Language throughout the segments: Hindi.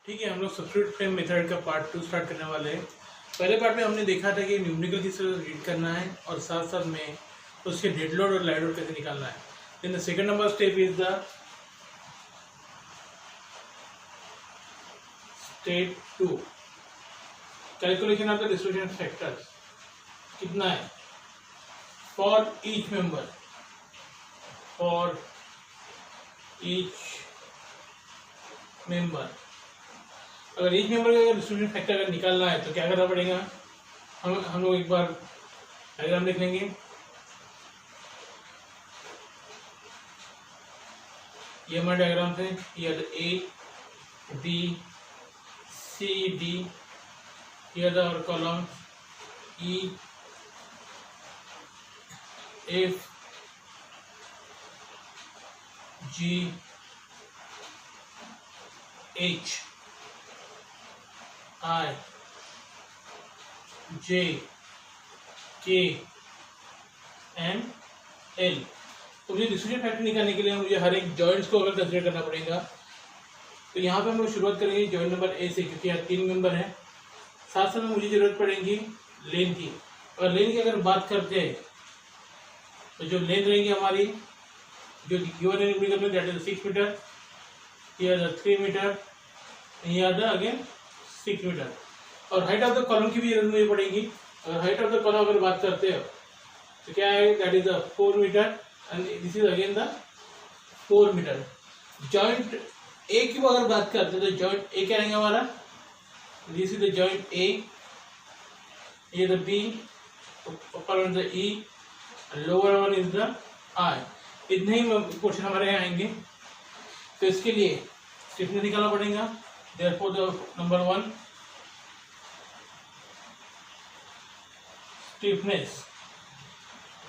ठीक है, हम लोग सब्स्टिट्यूट फ्रेम मेथड का पार्ट 2 स्टार्ट करने वाले हैं। पहले पार्ट में हमने देखा था कि न्यूमेरिकल किस तरह रीड करना है और साथ साथ में उसके डेड लोड और लाइट लोड कैसे निकालना है। Then the second number step is the step 2, calculation of the distribution factors. कितना है for each member, for each member. अगर ईच मेंबर का डिस्ट्रीब्यूशन फैक्टर अगर निकालना है तो क्या करना पड़ेगा, हम लोग एक बार डायग्राम लिख लेंगे। ये हमारे डायग्राम थे, ये A B C D, here the our column E F G H I J K and L। तो मुझे डिस्ट्रीब्यूशन फैक्टर निकालने के लिए मुझे हर एक जॉइंट्स को अगर कंसिडर करना पड़ेगा। तो यहाँ पे हम लोग शुरुआत करेंगे जॉइंट नंबर ए से, क्योंकि यहाँ 3 मेंबर हैं। साथ साथ में मुझे जरूरत पड़ेगी लेंथ की। और लेंथ की अगर बात करते हैं तो जो लेंथ रहेंगी हमारी, जो गिवन है न्यूमेरिकल में, that is 6 metre, here 3 metre, here again 6 metre. और हाइट ऑफ द कॉलम की भी जरूरत मुझे पड़ेगी। अगर हाइट ऑफ द कॉलम अगर बात करते हो तो क्या है, that is 4 meter and this is again the 4 meter. Joint A की अगर बात करते हैं तो जॉइंट ए क्या रहेंगे हमारा, this is the joint A, here the B, upper one is the E, and lower one is the I। इतने ही क्वेश्चन हमारे यहाँ आएंगे। तो इसके लिए स्टिफनेस निकालना पड़ेगा। therefore the number 1 स्टिफनेस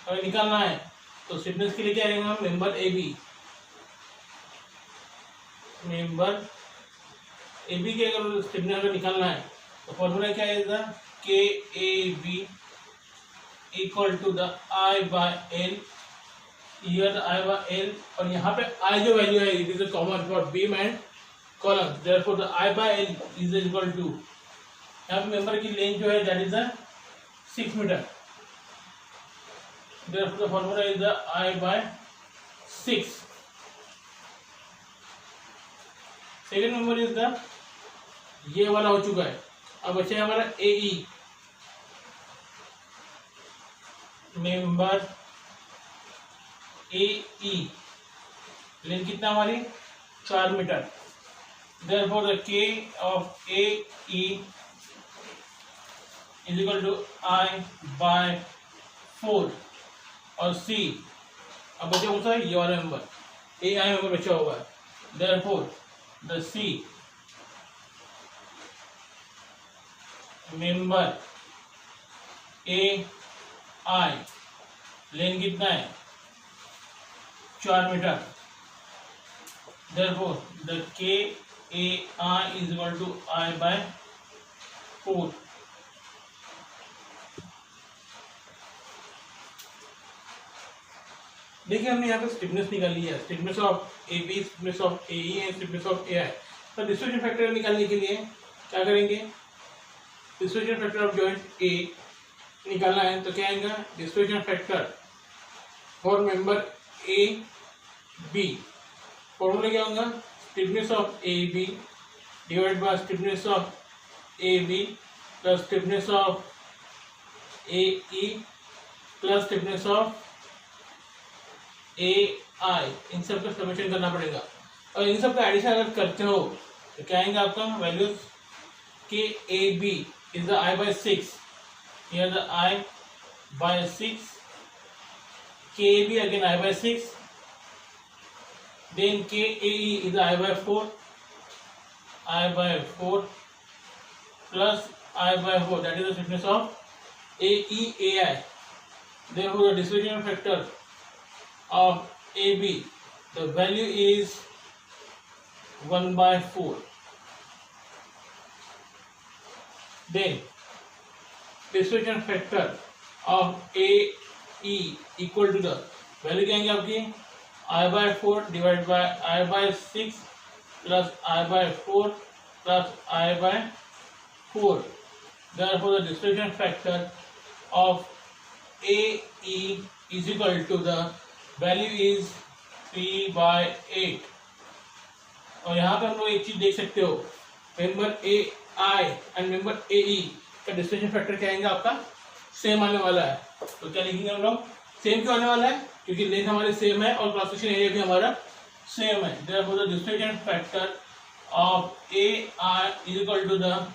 अगर निकालना है तो स्टिफनेस के लिए क्या रहेगा, member A B, member A B के अगर स्टिफनेस अगर निकालना है तो फॉर्मूला क्या है, K A B equal to the I by L, here I by L. और यहाँ पे आई जो वैल्यू है it is common for beam and column, therefore the I by L is equal to, यहाँ पे मेंबर की लेंथ जो है that is 6 metre, therefore the formula is the I by 6। Second number is the, ये वाला हो चुका है। अब बचा है हमारा ए ई, मेंबर ए ई, लेंथ कितना हमारी 4 metre, therefore the K of A E is equal to I by 4। और सी अब बचा कौन सा, ये वाला मेंबर ए आई मेंबर बचा हुआ है, therefore the C member A I, length कितना है 4 metre, therefore the K A I is equal to I by 4। देखिए हमने यहाँ पे स्टिफनेस निकाली है, stiffness of A B, stiffness of A E and stiffness of A I. तो डिस्ट्रीब्यूशन फैक्टर निकालने के लिए क्या करेंगे, distribution factor of joint A निकालना है तो क्या आएगा, distribution factor for member A B, formula क्या होगा, stiffness of A B divide by stiffness of A B plus stiffness of A E plus stiffness of A I. इन सब का समेशन करना पड़ेगा। और इन सब का एडिशन अगर करते हो तो क्या आएंगे आपका values, K A B is the I by 6, here the I by 6, K A B again I by 6, then K A E is the I by 4, I by 4 plus I by 4, that is the stiffness of A E A I. Therefore the distribution factor of AB, the value is 1 by 4. Then distribution factor of AE equal to the value क्या आएंगे आपकी, I by 4 divided by I by 6 plus I by 4 plus I by 4। Therefore, the distribution factor of AE is equal to the value is 3/8। और यहाँ पे हम लोग एक चीज देख सकते हो, member AI and member AE का डिस्ट्रीब्यूशन फैक्टर क्या आएगा आपका, सेम आने वाला है। तो क्या लिखेंगे हम लोग, सेम क्यों आने वाला है, क्योंकि लेंथ हमारी सेम है और क्रॉस सेक्शन एरिया भी हमारा सेम है। Therefore, the distribution factor of AI is equal to the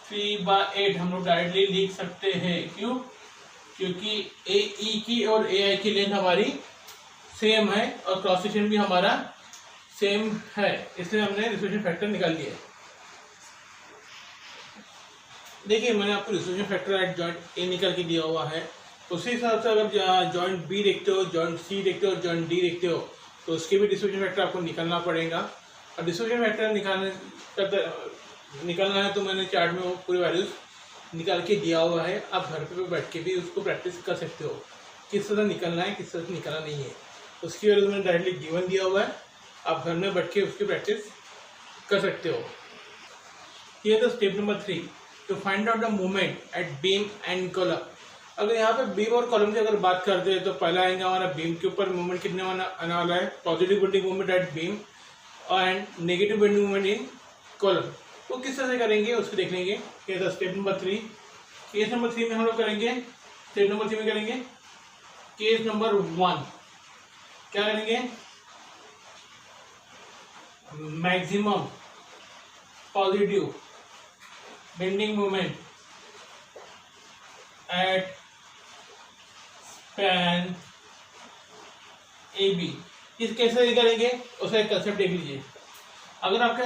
3/8 हम लोग डायरेक्टली लिख सकते हैं। क्यों, क्योंकि AE की और AI की लेंथ हमारी सेम है और क्रॉस सेक्शन भी हमारा सेम है, इसलिए हमने डिस्ट्रीब्यूशन फैक्टर निकाल लिया है। देखिए मैंने आपको डिस्ट्रीब्यूशन फैक्टर एट जॉइंट ए निकाल के दिया हुआ है, उसी हिसाब से अगर जॉइंट बी देखते हो, जॉइंट सी देखते हो, जॉइंट डी देखते हो, तो उसके भी डिस्ट्रीब्यूशन फैक्टर आपको निकालना पड़ेगा। और डिस्ट्रीब्यूशन फैक्टर निकालना है तो मैंने चार्ट में वो पूरी वैल्यूज निकाल के दिया हुआ है, आप घर पे बैठ के भी उसको प्रैक्टिस कर सकते हो, किस तरह निकलना है किस तरह निकालना नहीं है। उसकी वैल्यूज मैंने डायरेक्टली गिवन दिया हुआ है, आप घर में बैठ के उसकी प्रैक्टिस कर सकते हो। ये तो step number 3, to find out the movement at beam and column. अगर यहाँ पे बीम और कॉलम की अगर बात करते हैं तो पहला आएगा हमारा बीम के ऊपर मूवमेंट कितने आने वाला है, positive bending movement at beam and negative bending movement in column. तो किस तरह से करेंगे उसको देख लेंगे। ये था स्टेप नंबर 3। केस नंबर 3 में हम लोग करेंगे, स्टेप नंबर 3 में करेंगे केस नंबर 1। क्या करेंगे, maximum positive bending moment at span A B. इस कैसे करेंगे उसका एक कंसेप्ट देख लीजिए। अगर आपके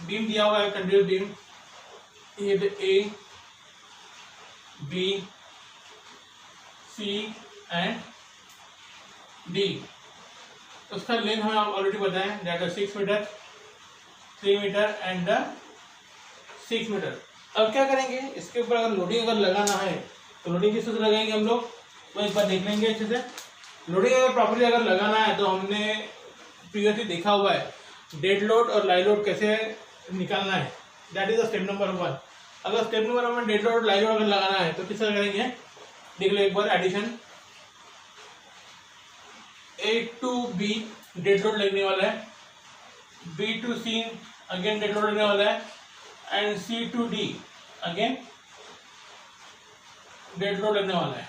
बीम दिया हुआ है, कंटिन्यूस बीम, ये A B C and D, उसका लेंथ हमें ऑलरेडी पता है, that is 6 metre, 3 metre and 6 metre. अब क्या करेंगे, इसके ऊपर अगर लोडिंग अगर लगाना है तो लोडिंग किस तरह से लगाएंगे हम लोग, तो एक बार देख लेंगे अच्छे से। लोडिंग अगर प्रॉपर्ली अगर लगाना है तो हमने प्रीवियसली देखा हुआ है डेड लोड और लाइव लोड कैसे निकालना है, that is the step number 1। अगर स्टेप नंबर 1 में डेड लोड और लाइव लोड अगर लगाना है तो किस तरह करेंगे, देख लो एक बार। Addition A to B dead load लगने वाला है, B to C again dead load लगने वाला है, and C to D again dead load लगने वाला है।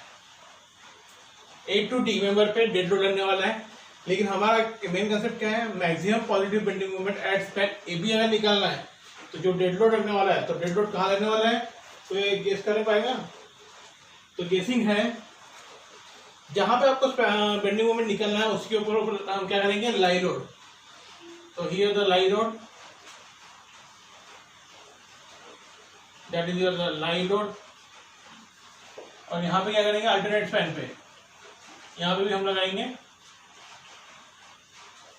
A to D मेंबर पे डेड लोड लगने वाला है, लेकिन हमारा मेन कंसेप्ट क्या है, maximum positive bending moment at span A B अगर निकालना है तो जो डेड लोड लगने वाला है, तो डेड लोड कहाँ लगने वाला है, तो ये गेस कर पाएगा। तो गेसिंग है जहां पे आपको बेंडिंग मोमेंट निकलना है उसके ऊपर हम क्या करेंगे, लाई लोड। तो here the live load, that is your lie load. और यहाँ पे क्या करेंगे, अल्टरनेट स्पैन पे यहाँ पे भी हम लगाएंगे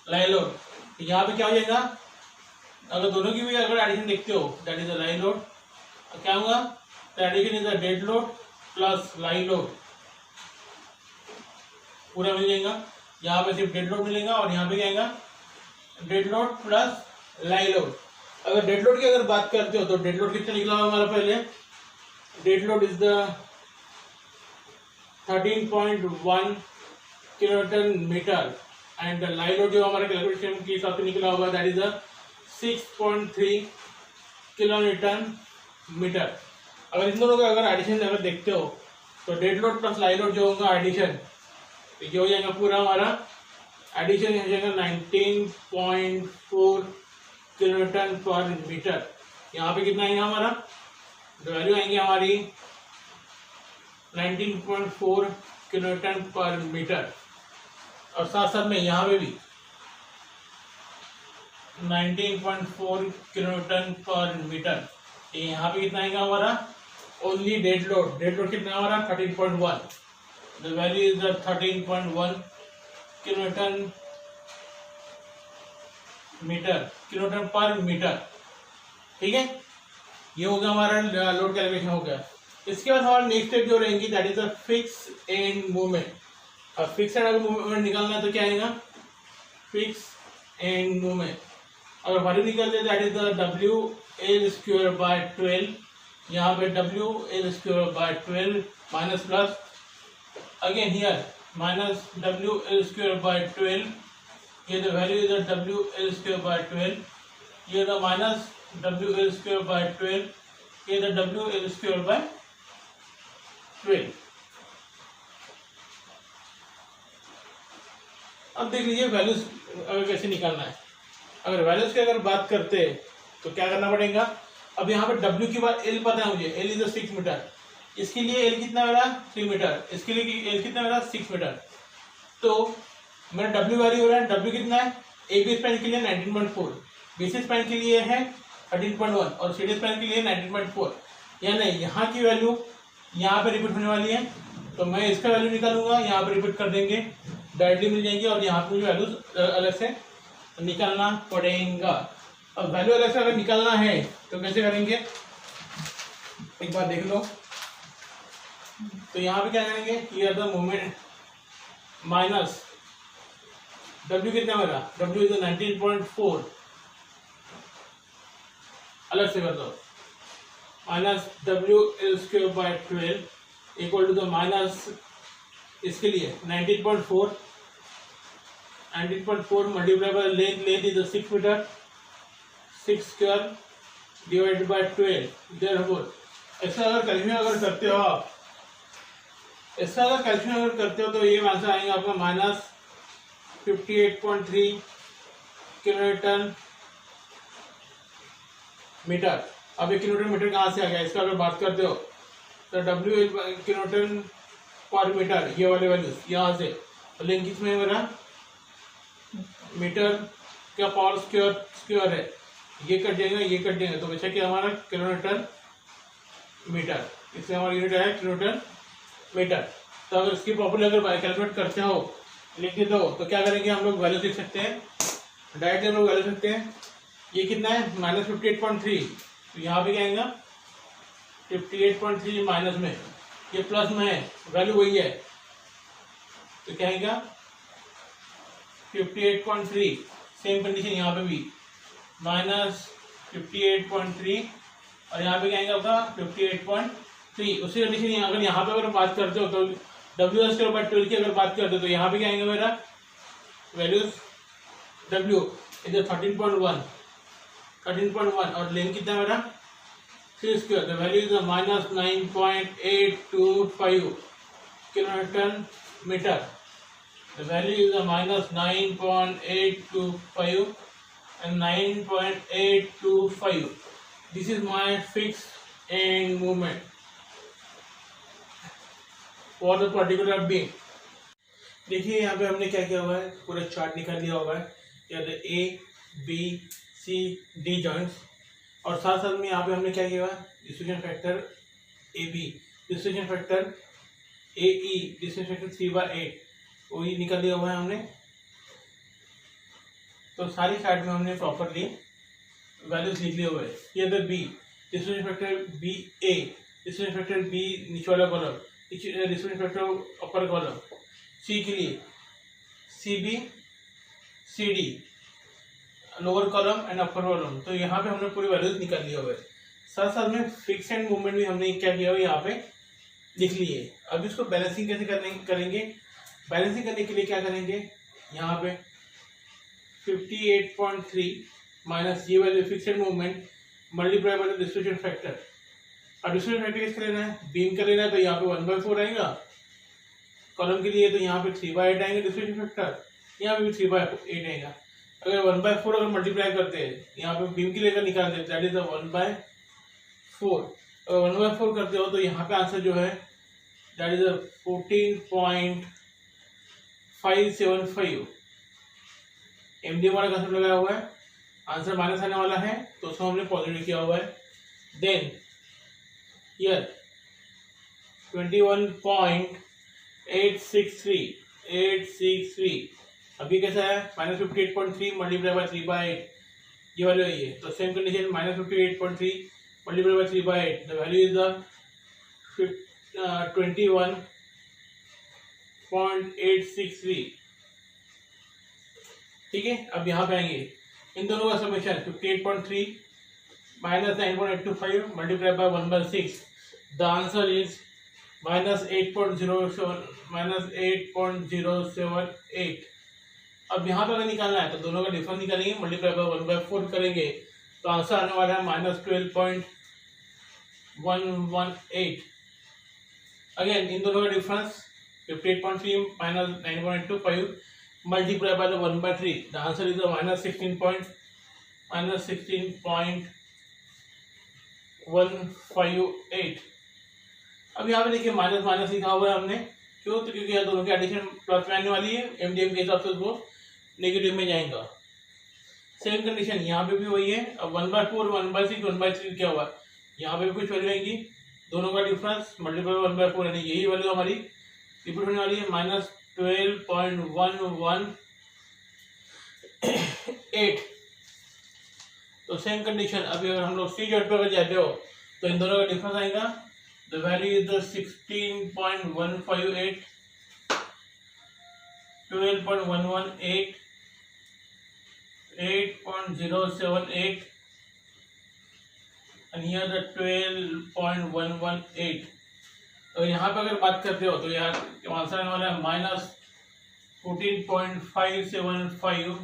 लाई लोड। यहाँ पे क्या हो जाएगा, अगर दोनों की भी अगर एडिशन देखते हो, that is the live load. क्या होगा, the addition is the dead load plus live load, पूरा मिल जाएगा। यहाँ पे सिर्फ डेड लोड मिलेगा और यहाँ पे क्या आएगा, dead load plus live load. अगर डेड लोड की अगर बात करते हो तो डेड लोड कितना निकला हुआ हमारा पहले, dead load is the 13.1 kilonewton metre and the live load जो हमारे कैलकुलेशन के हिसाब से निकला हुआ दैट इज 6.3 किलोन्यूटन मीटर। अगर इन दोनों का अगर एडिशन अगर देखते हो तो dead load plus live load जो होगा एडिशन, तो ये हो जाएगा पूरा हमारा एडिशन हो जाएगा 19.4 किलोन्यूटन पर मीटर। यहाँ पे कितना आएगा हमारा, वैल्यू आएंगे हमारी 19.4 किलोन्यूटन पर मीटर। और साथ साथ में यहाँ पे भी 19.4 किलोन्यूटन पर मीटर। यहाँ पे कितना आएगा हमारा, only dead load, dead load कितना हमारा 13.1, the value is the 13.1 kilonewton metre, kilonewton पर मीटर। ठीक है, ये हो गया हमारा लोड कैलकुलेशन हो गया। इसके बाद हमारा नेक्स्ट स्टेप जो रहेंगी that is the fix and movement. अब फिक्स एंड अगर मूवमेंट निकालना है तो क्या आएगा, फिक्स एंड मूवमेंट। अगर वैल्यू निकलते that is the W L square by 12, यहाँ पे W L square by 12 minus plus again here minus W L square by 12, ये the value is the W L square by 12, ये the minus W L square by 12, ये the W L square by 12। अब देख लीजिए वैल्यूज अगर कैसे निकालना है। अगर वैल्यूज की अगर बात करते हैं तो क्या करना पड़ेगा। अब यहाँ पे W के बाद L पता है मुझे, L इज 6 मीटर, इसके लिए L कितना मेरा 3 मीटर, इसके लिए L कितना मेरा 6 मीटर। तो मेरा W वैल्यू हो रहा है, W कितना है, AB स्पैन के लिए 19.4, BC स्पैन के लिए है 13.1 और CD स्पैन के लिए 19.4। यानी यहाँ की वैल्यू यहाँ पे रिपीट होने वाली है, तो मैं इसका वैल्यू निकालूंगा, यहाँ पे रिपीट कर देंगे, डायरेक्टली मिल जाएंगे और यहाँ पे मुझे वैल्यूज अलग से निकालना पड़ेगा। अब वैल्यू अलग से अगर निकालना है तो कैसे करेंगे, एक बार देख लो। तो यहाँ पे क्या करेंगे, here the moment minus W कितना मेरा, W इज 19.4, अलग से कर दो, minus W L square by 12 equal to the minus इसके लिए 19.4 multiply by length, length is 6 metre, 6 square divided by 12। Therefore ऐसा अगर कैलकुलेशन अगर करते हो आप, ऐसा अगर कैलकुलेशन अगर करते हो तो ये आंसर आएगा आपका माइनस 58.3 किलोन्यूटन मीटर। अब ये किलोमीटर मीटर कहाँ से आ गया, इसका अगर बात करते हो तो डब्ल्यू किलोमीटर पर मीटर, ये वाले वैल्यूज यहाँ से, तो लेकिन किसमें मेरा मीटर का पावर स्क्वायर है, ये कट जाएगा, ये कट जाएगा, तो वैसे कि हमारा किलोमीटर मीटर, इससे हमारा यूनिट है किलोमीटर मीटर। तो अगर इसकी प्रॉपर्ली अगर कैलकुलेट करते हो लिख दो तो क्या करेंगे, हम लोग वैल्यू लिख सकते हैं, डायरेक्टली हम लोग वैल्यू लिख सकते हैं। ये कितना है माइनस 58.3, तो यहाँ पे क्या आएगा 58.3 माइनस में, ये प्लस में है, वैल्यू वही है, तो क्या आएगा 58.3, सेम कंडीशन यहाँ पे भी माइनस 58.3 और यहाँ पे क्या आएगा आपका 58.3। उसी कंडीशन अगर यहाँ पे अगर बात करते हो तो डब्ल्यू एस के बाद 12 की अगर बात करते हो तो यहाँ पे क्या आएगा मेरा वैल्यूज, डब्ल्यू इधर 13.1 और लेंथ कितना मेरा 3 square, the value is minus 9.825 kilonewton metre, the value is minus 9.825 and 9.825. This is my fixed end movement for the particular beam. देखिए यहाँ पे हमने क्या किया हुआ है, पूरा चार्ट निकाल लिया हुआ है, या तो A B C D joints, और साथ साथ में यहाँ पे हमने क्या किया हुआ है, distribution factor A B, distribution factor A E, distribution factor 3/8 वही निकाल लिया हुआ है हमने। तो सारी चार्ट में हमने प्रॉपरली वैल्यूज लिख लिए हुए हैं। ये अगर B distribution factor B A, distribution factor B नीचे वाला column, distribution factor upper column, C के लिए C B C D lower column and upper column. तो यहाँ पे हमने पूरी वैल्यूज निकाल लिया हुआ है। साथ साथ में फिक्स एंड मूवमेंट भी हमने क्या किया हुआ है यहाँ पे लिख लिए। अब इसको बैलेंसिंग कैसे करेंगे, बैलेंसिंग करने के लिए क्या करेंगे, यहाँ पे 58.3 माइनस ये value fixed movement multiply by distribution factor. अब डिस्ट्रीब्यूशन फैक्टर किसका लेना है, बीम का लेना है, तो यहाँ पे 1/4 आएगा, कॉलम के लिए तो यहाँ पे 3/8 आएंगे डिस्ट्रीब्यूशन फैक्टर, यहाँ पे भी 3/8 आएगा। अगर 1/4 अगर मल्टीप्लाई करते हैं यहाँ पे बीम के लिए अगर निकालते हैं दैट इज 1/4, अगर 1/4 करते हो तो यहाँ पे आंसर जो है दैट इज 14.575। एमडी हमारा कंसेप्ट लगाया हुआ है, आंसर माइनस आने वाला है तो उसको हमने पॉजिटिव किया हुआ है। देन हियर 21.863 अभी कैसा है माइनस 58.3 मल्टीप्लाई बाय 3/8 ये वैल्यू है ये, तो same condition minus 58.3 multiply by 3/8 the value is the 21.863। ठीक है, अब यहाँ पे आएंगे, इन दोनों का summation 58.3 minus 9.825 multiplied by 1/6. The answer is minus 8.078. अब यहाँ पे अगर निकालना है तो दोनों का डिफरेंस निकालेंगे, मल्टीप्लाई बाय 1/4 करेंगे तो आंसर आने वाला है -12.118। अगेन इन दोनों का difference 58.3 minus 9.825 multiplied by the 1/3. The answer is -16.158। अब यहाँ पे देखिए माइनस माइनस लिखा हुआ है हमने, क्यों? तो क्योंकि यहाँ दोनों की एडिशन प्लस में आने वाली है, एमडीएम के हिसाब से वो नेगेटिव में जाएगा। सेम कंडीशन यहाँ पे भी वही है। अब 1/4 1/6 1/3 क्या हुआ, यहाँ पे भी कुछ वैल्यू आएगी, दोनों का डिफरेंस मल्टीप्लाई 1/4 यानी यही वैल्यू हमारी रिपीट होने वाली है -12.118। तो सेम कंडीशन अभी अगर हम लोग सी जॉइंट पे अगर जाते हो तो इन दोनों का डिफरेंस आएगा, the value is the 16.158, 12.118, 8.078 and here the 12.118। तो यहाँ पे अगर बात करते हो तो यार आंसर आने वाला है -14.575,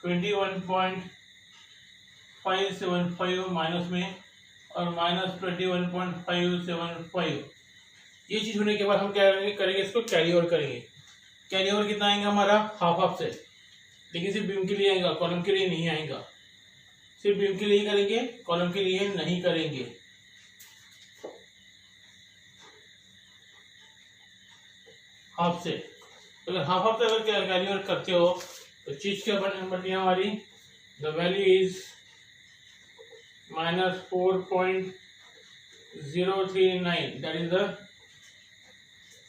21.575 माइनस में और -21.575। ये चीज होने के बाद हम क्या करेंगे, इसको कैरी ओवर करेंगे। कैरी ओवर कितना आएगा हमारा, हाफ से, लेकिन सिर्फ बीम के लिए आएगा, कॉलम के लिए नहीं आएगा। सिर्फ बीम के लिए करेंगे, कॉलम के लिए नहीं करेंगे। हाफ से, अगर हाफ से अगर कैरी ओवर करते हो तो चीज क्या बनती है हमारी, the value is -4.039, that is the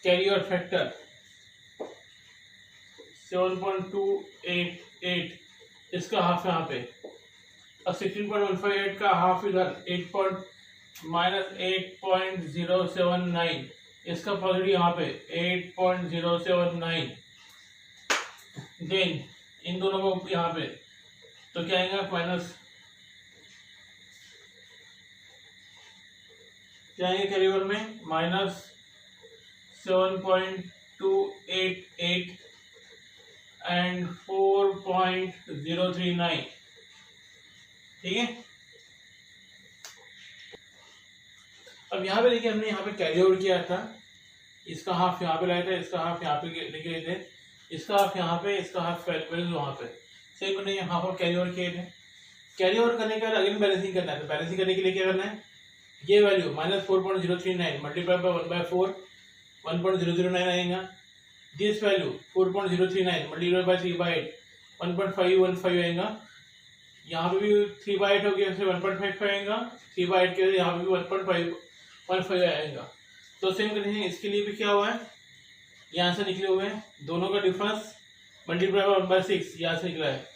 carry over factor 7.288, इसका हाफ यहाँ पे, और 16.158 का हाफ इधर -8.079, इसका पॉजिटिव यहाँ पे 8.079। देन इन दोनों को यहाँ पे तो क्या आएगा, माइनस क्या आएंगे कैरी ओवर में -7.288 एंड 4.039। ठीक है, अब यहाँ पे देखिए हमने यहाँ पे कैरी ओवर किया था, इसका हाफ यहाँ पे लाया था, इसका हाफ यहाँ पे लेके गए थे, इसका हाफ यहाँ पे, इसका हाफ वहाँ पे, सेम करने हाफ और कैरी ओवर किए थे। कैरी ओवर करने के बाद अगेन बैलेंसिंग करना है, तो बैलेंसिंग करने के लिए क्या करना है, ये वैल्यू -4.039 मल्टीप्लाई बाय 1/4 1.009 आएगा। दिस वैल्यू 4.039 मल्टीप्लाई बाय 3/8 1.515 आएगा। यहाँ पे भी 3/8 हो गया, 1.55 आएगा, 3/8 के यहाँ पे भी 1.515 आएगा। तो सेम कंडीशन इसके लिए भी क्या हुआ है, यहाँ से निकले हुए हैं, दोनों का डिफरेंस मल्टीप्लाई बाय 1/6 यहाँ से निकला है,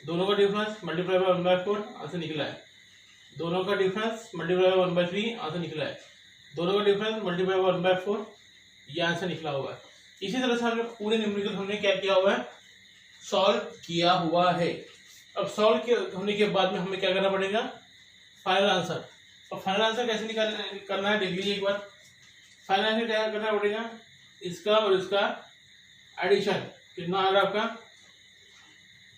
दोनों का डिफरेंस मल्टीप्लाई बाय 1/4 यहाँ से निकला है, दोनों का डिफरेंस मल्टीप्लाई बाय 1/3 यहाँ से निकला है, दोनों का डिफरेंस मल्टीप्लाई बाय 1/4 यहाँ से निकला हुआ है। इसी तरह से हमने पूरे न्यूमेरिकल हमने क्या किया हुआ है, सॉल्व किया हुआ है। अब सॉल्व होने के बाद में हमें क्या करना पड़ेगा, फाइनल आंसर। और फाइनल आंसर कैसे करना है देख लीजिए एक बार। फाइनल आंसर क्या करना पड़ेगा, इसका और इसका एडिशन कितना आ रहा है आपका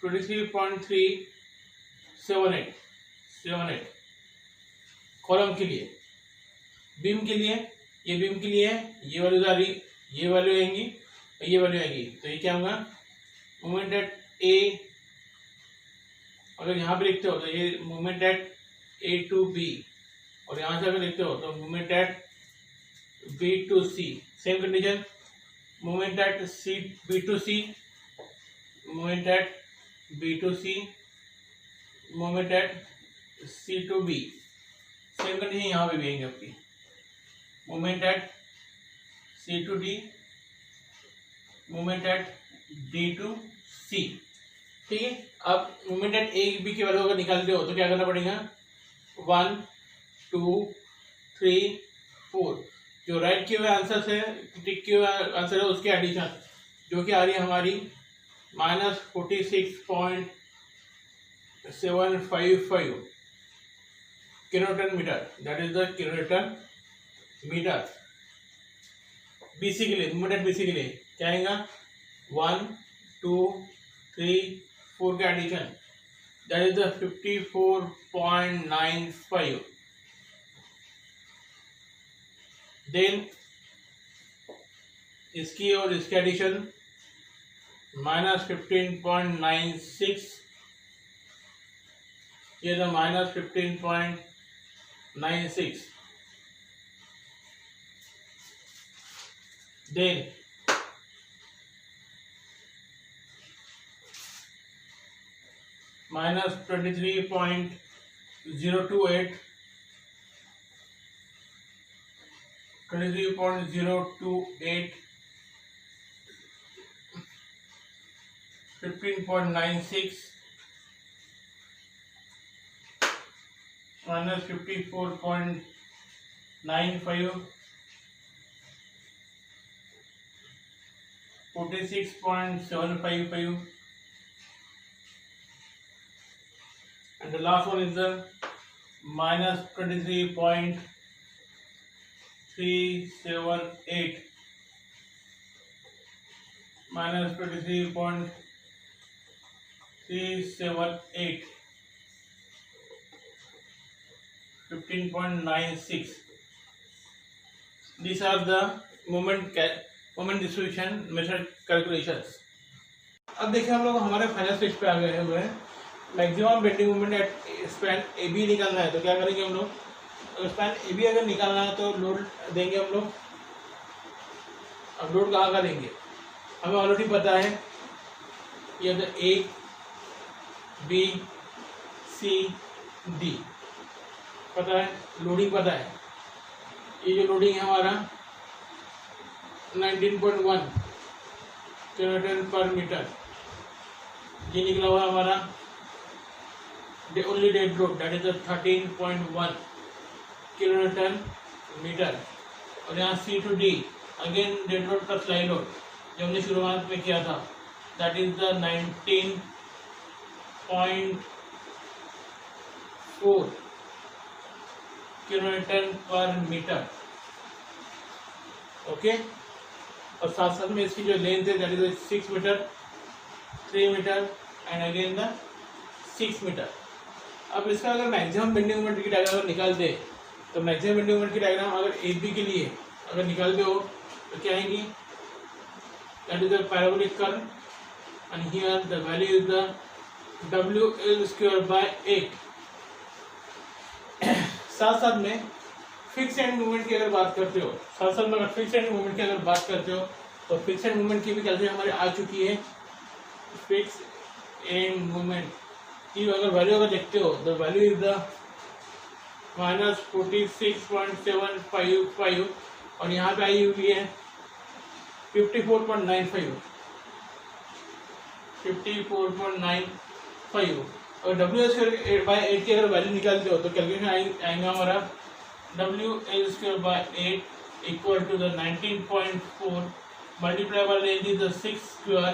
23.378 कॉलम के लिए। बीम के लिए, ये बीम के लिए ये वैल्यू आ रही, ये वैल्यू आएंगी, ये वैल्यू आएगी, तो ये क्या होगा, मोमेंट एट ए, अगर यहाँ पे लिखते हो तो ये moment at A to B, और यहाँ से अगर लिखते हो तो moment at B to C. Same condition, moment at C B to C, moment at B to C, moment at C to B. Same condition यहाँ पे भी आएंगे आपकी, moment at C to D, moment at D to C. ठीक है, अब मोमेंट एट ए बी की वैल्यू अगर निकालते हो तो क्या करना पड़ेगा, 1 2 3 4, जो राइट किए हुए आंसर है, टिक किए हुए आंसर है उसके एडिशन, जो कि आ रही है हमारी -46.755 kilonewton meter, that is the kilonewton meter। BC के लिए, मोमेंट एट BC के लिए क्या आएगा, 1 2 3 4 का addition, that is the 54.95। Then इसकी और इसकी एडिशन -15.96, ये the -15.96। Then -23.028, 15.96 -54.95, 46.755, and the last one is the -23.378, -23.378, 15.96। These are the moment distribution method calculations। अब देखिए हम लोग हमारे फाइनल स्टेज पे आ गए हैं। Maximum bending moment at span A B निकालना है, तो क्या करेंगे हम लोग, अगर स्पैन ए बी अगर निकालना है तो लोड देंगे हम लोग। अब लोड कहाँ का देंगे, हमें ऑलरेडी पता है, ये तो ए बी सी डी पता है, लोडिंग पता है। ये जो लोडिंग है हमारा 19.1 किलोन्यूटन पर मीटर, ये निकला हुआ हमारा only dead load, that is 13.1 kilonewton meter. और यहाँ C to D again dead load plus live load जो हमने शुरुआत में किया था, दैट इज द 19.4 किलोन्यूटन पर मीटर। ओके, और साथ साथ में इसकी जो लेंथ है that is 6 metre, 3 metre and again the 6 metre. अब इसका अगर मैक्सिमम बेंडिंग मोमेंट की डायग्राम निकाल दे, तो मैक्सिमम बेंडिंग मोमेंट की डायग्राम अगर ए बी के लिए अगर निकालते हो तो क्या आएंगी, that is the parabolic curve and here the value is the WL²/8। साथ साथ में फिक्स एंड मूवमेंट की अगर बात करते हो, साथ साथ में अगर फिक्स एंड मूवमेंट की अगर बात करते हो तो फिक्स एंड मूवमेंट की भी कैलकुलेशन हमारी आ चुकी है। फिक्स एंड मूवमेंट की अगर वैल्यू अगर देखते हो, द वैल्यू इज द -46.755 और यहाँ पे आई हुई है 54.95, 54.95। और WL²/8 की अगर वैल्यू निकालते हो तो कैलकुलेशन आएगा हमारा WL²/8 equal to the 19.4 multiply by length is the 6 square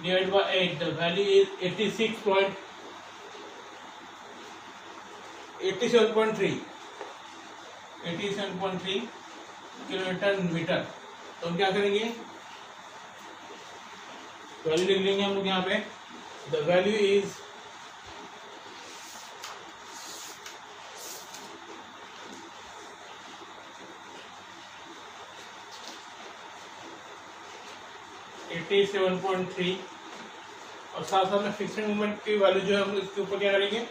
divide by 8, the value is 87.3 kilometre metre. तो हम क्या करेंगे, वैल्यू लिख लेंगे हम लोग यहाँ पे, द वैल्यू इज 87.3 और साथ साथ में फिक्स्ड मूवमेंट की वैल्यू जो है हम इसके ऊपर क्या करेंगे,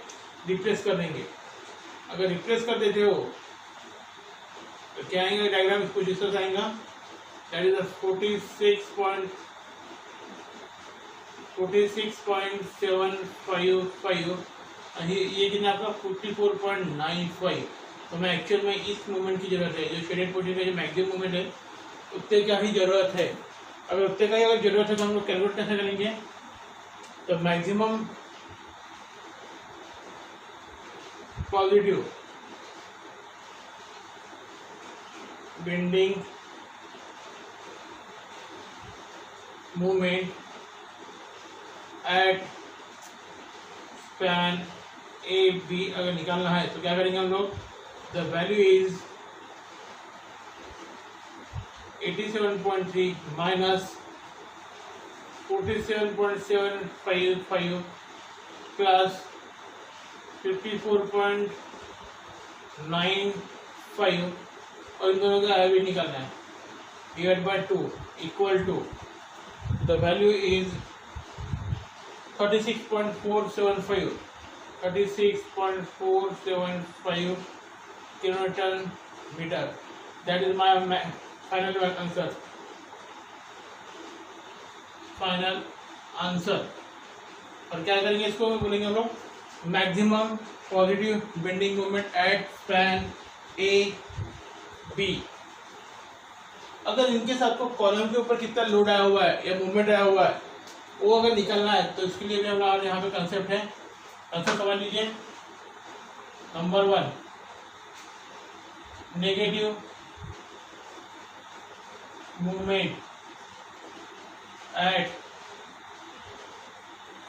रिप्लेस कर देंगे। अगर रिप्लेस कर देते हो तो क्या आएगा डायग्राम, इसको जिस तरह से आएगा, दैट इज 46.755 ये कितना आपका 54.95। तो मैं एक्चुअल में इस मूवमेंट की जरूरत है, जो शेडेड पोर्शन का जो मैक्सिमम मूवमेंट है उतने का ही जरूरत है। अगर उतने का ही अगर जरूरत है तो हम लोग कैलकुलेट कैसे करेंगे, तो maximum positive bending movement at span A B अगर निकालना है तो क्या करेंगे हम लोग, the value is 87.3 minus 47.755 plus 54.95 और इन दोनों का एवरेज निकालना है, divide by 2 equal to the value is 36.475 kilonewton meter. That is my final answer. Final answer. और क्या करेंगे, इसको बोलेंगे हम लोग maximum positive bending moment at span A B. अगर इनके साथ को कॉलम के ऊपर कितना लोड आया हुआ है या मूवमेंट आया हुआ है वो अगर निकलना है तो इसके लिए भी हमारा यहाँ पे कंसेप्ट है। कंसेप्ट समझ लीजिए। Number 1, negative movement at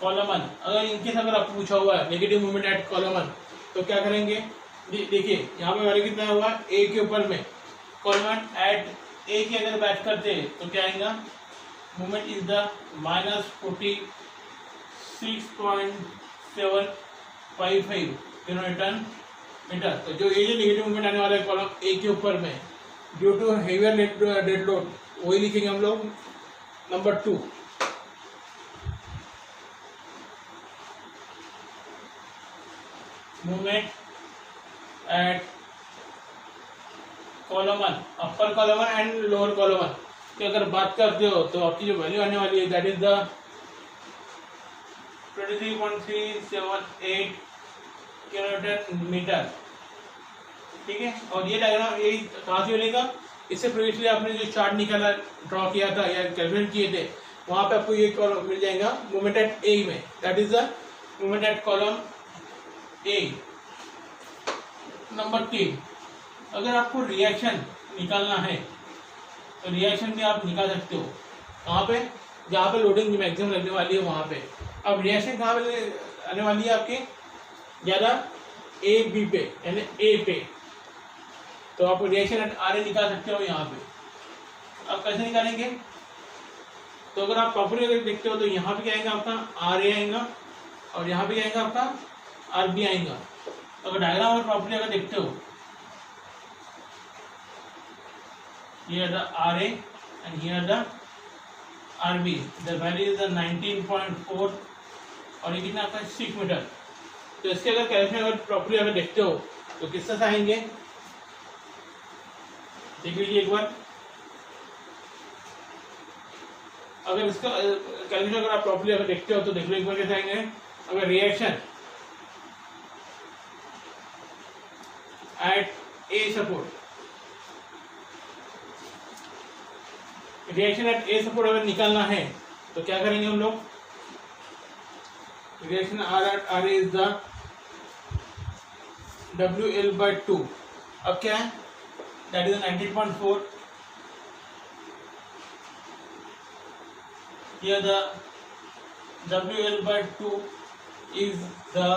column 1। अगर इनकेस अगर आपको पूछा हुआ है नेगेटिव मूवमेंट एट कॉलम 1 तो क्या करेंगे, देखिए यहाँ पे वैल्यू कितना हुआ है ए के ऊपर में, कॉलम 1 एट ए के अगर बैच करते हैं तो क्या आएगा, movement is the -46.755 kilonewton metre. तो जो ये जो नेगेटिव मूवमेंट आने वाला है कॉलम ए के ऊपर में due to heavier dead load, वही लिखेंगे हम लोग। Number 2, movement at column 1, upper column 1 and lower column 1 की अगर बात करते हो तो आपकी जो वैल्यू आने वाली है that is the 23.378 kilonewton metre. ठीक है, और ये डायग्राम ये कहाँ से बनेगा, इससे प्रीवियसली आपने जो चार्ट निकाला ड्रॉ किया था या कैलकुलेट किए थे वहाँ पे आपको ये कॉलम मिल जाएगा मूवमेंट एट ए में, that is the movement at column A. Number 3, अगर आपको रिएक्शन निकालना है तो रिएक्शन भी आप निकाल सकते हो। कहाँ पे, जहाँ पे लोडिंग मैक्सिमम लगने वाली है वहाँ पे। अब रिएक्शन कहाँ पे आने वाली है आपके, ज़्यादा ए बी पे यानी ए पे, तो आप रिएक्शन एट आर ए निकाल सकते हो यहाँ पे। अब कैसे निकालेंगे, तो अगर आप प्रॉपर्ली अगर देखते हो तो यहाँ पे क्या आएगा आपका आर ए आएगा और यहाँ पे क्या आएगा आपका आर बी आएगा। तो अगर डायग्राम और प्रॉपर्ली अगर देखते हो, here the RA and here the RB, the value is the 19.4 और ये कितना आपका 6 मीटर। तो इसके अगर कैलकुलेशन अगर प्रॉपर्ली अगर देखते हो तो किस तरह से आएंगे, देख लीजिए एक बार। अगर इसका कैलकुलेशन अगर आप प्रॉपर्ली अगर देखते हो तो देख लो एक बार कैसे आएंगे। अगर reaction at A support, reaction at A support अगर निकालना है तो क्या करेंगे हम लोग, reaction R at R is the WL/2। अब क्या है, that is 19.4, here the WL/2 is the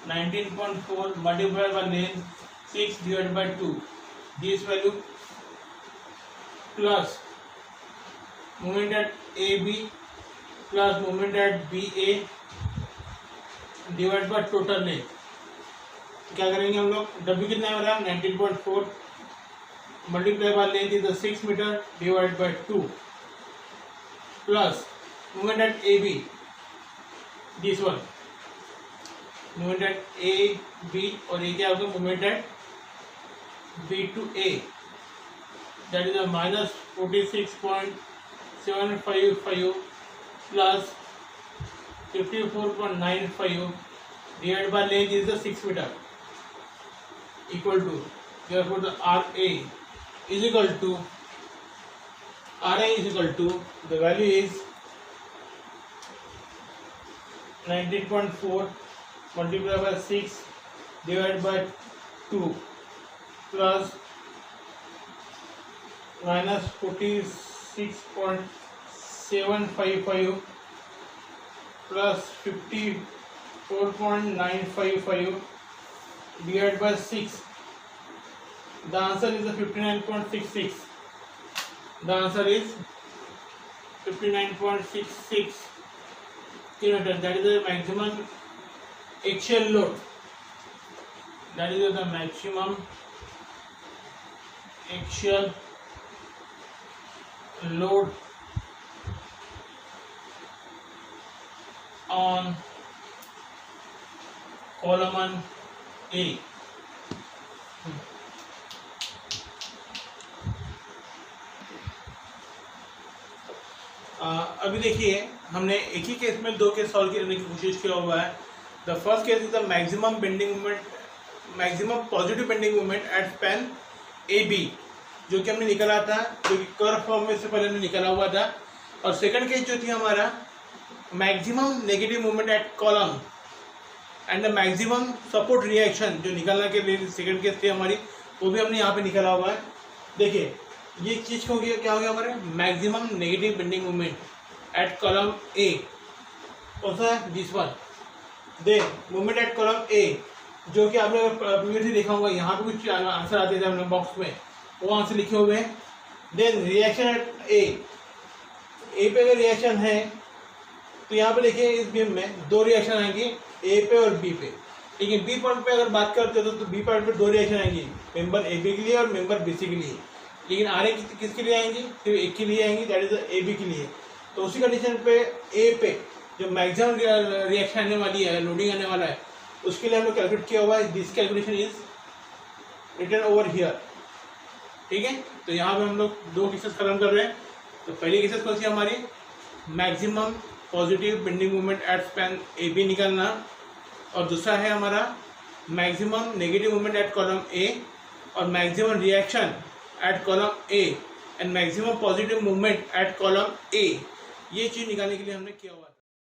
19.4 multiplied by length 6 divided by 2, this value plus movement at AB plus movement at BA divided by total length। क्या करेंगे हम लोग, W कितना है हमारा 19.4 multiply by length is 6 metre divide by 2 plus movement at AB, this one movement at AB और ये क्या होगा movement at B to A, that is a -46.755 plus 54.95 divided by length is the 6 meter equal to, therefore the RA is equal to the value is 19.4 multiplied by 6 divided by 2 plus minus 46.755 plus 54.955 divided by 6. The answer is 59.66. The answer is 59.66 kilometers. That is the maximum axial load. That is the maximum axial load on column A. अभी देखिए हमने एक ही केस में दो केस सॉल्व करने की कोशिश किया हुआ है. The first case is the maximum bending moment, maximum positive bending moment at span A B, जो कि हमने निकाला था, जो कि कर्व फॉर्म में से पहले हमने निकाला हुआ था. और सेकंड केस जो थी हमारा maximum negative moment at column and the maximum support reaction, जो निकालने के लिए सेकंड केस थी हमारी, वो भी हमने यहाँ पे निकाला हुआ है. देखिए ये चीज़ क्या हो गया हमारे maximum negative bending moment at column ए. कौन सा है? This one. They moment at column ए, जो कि आपने प्रीवियसली देखा होगा, यहाँ पे कुछ आंसर आते थे अपने बॉक्स में, वो आंसर लिखे हुए हैं. देन रिएक्शन एट ए पे अगर रिएक्शन है तो यहाँ पे देखिए इस बीम में दो रिएक्शन आएंगी, ए पे और बी पे. लेकिन बी पॉइंट पे अगर बात करते हो तो बी पॉइंट पे दो रिएक्शन आएंगी, मेंबर ए बी के लिए और मेंबर बी सी के लिए. लेकिन आगे किसके लिए आएंगी? सिर्फ एक के लिए आएंगी, दैट इज ए बी के लिए. तो उसी कंडीशन पे ए पे जो मैक्सिमम रिएक्शन आने वाली है, लोडिंग आने वाला है, उसके लिए हम लोग कैलकुलेट किया हुआ है. This calculation is written over here. ठीक है, तो यहाँ पे हम लोग दो केसेस खत्म कर रहे हैं. तो पहली केसेस कौन सी हमारी? Maximum positive bending moment at span A B निकालना, और दूसरा है हमारा maximum negative moment at column A और maximum reaction at column A and maximum positive movement at column A. ये चीज़ निकालने के लिए हमने किया हुआ है.